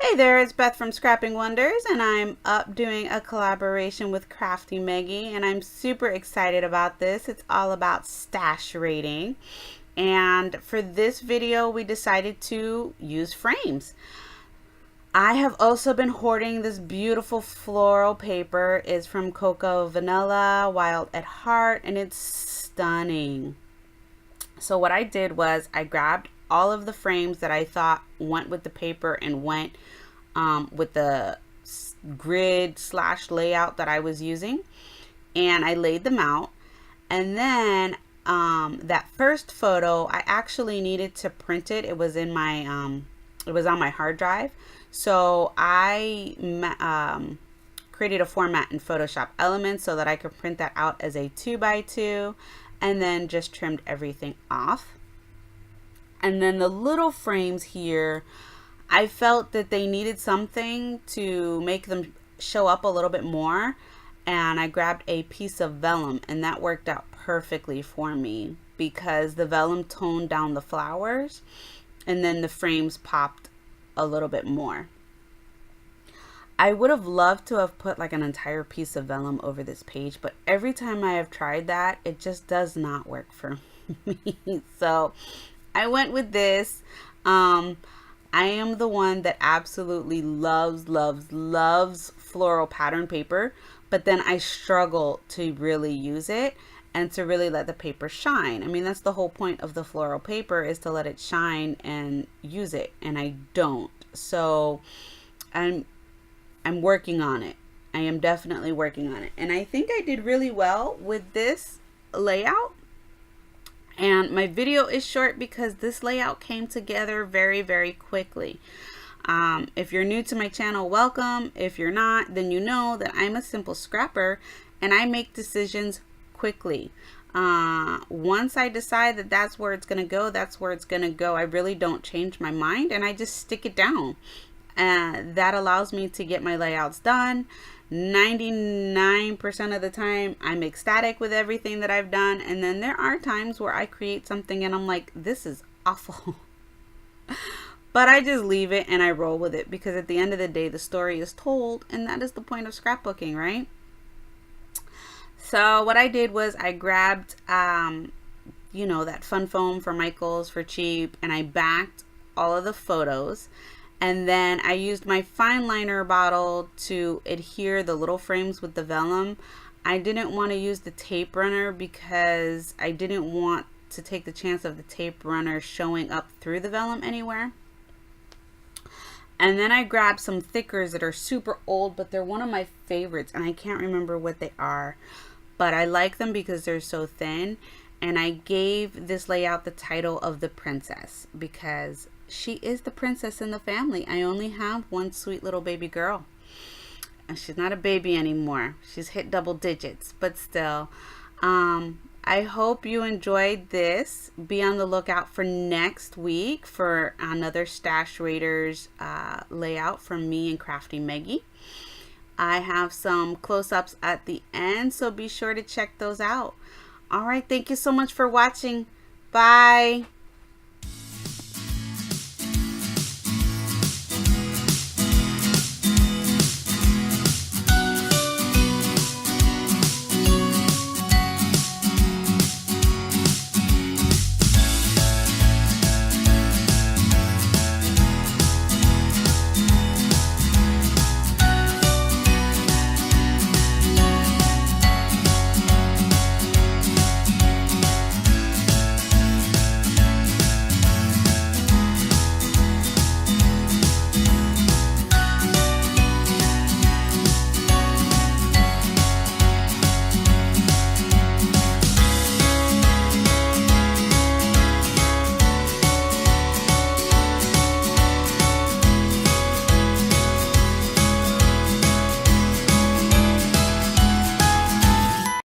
Hey there, it's Beth from Scrapping Wonders, and I'm up doing a collaboration with Crafty Meggy, and I'm super excited about this. It's all about stash rating. And for this video, we decided to use frames. I have also been hoarding this beautiful floral paper. It's from Cocoa Vanilla, Wild at Heart, and it's stunning. So what I did was I grabbed all of the frames that I thought went with the paper and went with the grid slash layout that I was using, and I laid them out. And then that first photo, I actually needed to print it. It was in my it was on my hard drive, so I created a format in Photoshop Elements so that I could print that out as a 2x2, and then just trimmed everything off. And then the little frames here, I felt that they needed something to make them show up a little bit more, and I grabbed a piece of vellum, and that worked out perfectly for me because the vellum toned down the flowers and then the frames popped a little bit more. I would have loved to have put like an entire piece of vellum over this page, but every time I have tried that, it just does not work for me. So I went with this. I am the one that absolutely loves floral pattern paper, but then I struggle to really use it and to really let the paper shine. I mean, that's the whole point of the floral paper, is to let it shine and use it, and I don't. So I'm working on it. I am definitely working on it, and I think I did really well with this layout. And my video is short because this layout came together very quickly. If you're new to my channel, welcome. If you're not, then you know that I'm a simple scrapper and I make decisions quickly. Once I decide that that's where it's going to go, that's where it's going to go. I really don't change my mind, and I just stick it down. That allows me to get my layouts done. 99% of the time I'm ecstatic with everything that I've done, and then there are times where I create something and I'm like, this is awful. But I just leave it and I roll with it, because at the end of the day the story is told, and that is the point of scrapbooking, right? So what I did was I grabbed you know, that fun foam for Michaels for cheap, and I backed all of the photos. And then I used my fine liner bottle to adhere the little frames with the vellum. I didn't want to use the tape runner because I didn't want to take the chance of the tape runner showing up through the vellum anywhere. And then I grabbed some thickers that are super old, but they're one of my favorites, and I can't remember what they are, but I like them because they're so thin. And I gave this layout the title of the princess, because she is the princess in the family. I only have one sweet little baby girl, and she's not a baby anymore. She's hit double digits, but still. I hope you enjoyed this. Be on the lookout for next week for another Stash Raiders layout from me and Crafty Meggy. I have some close-ups at the end, so be sure to check those out. All right, thank you so much for watching. Bye.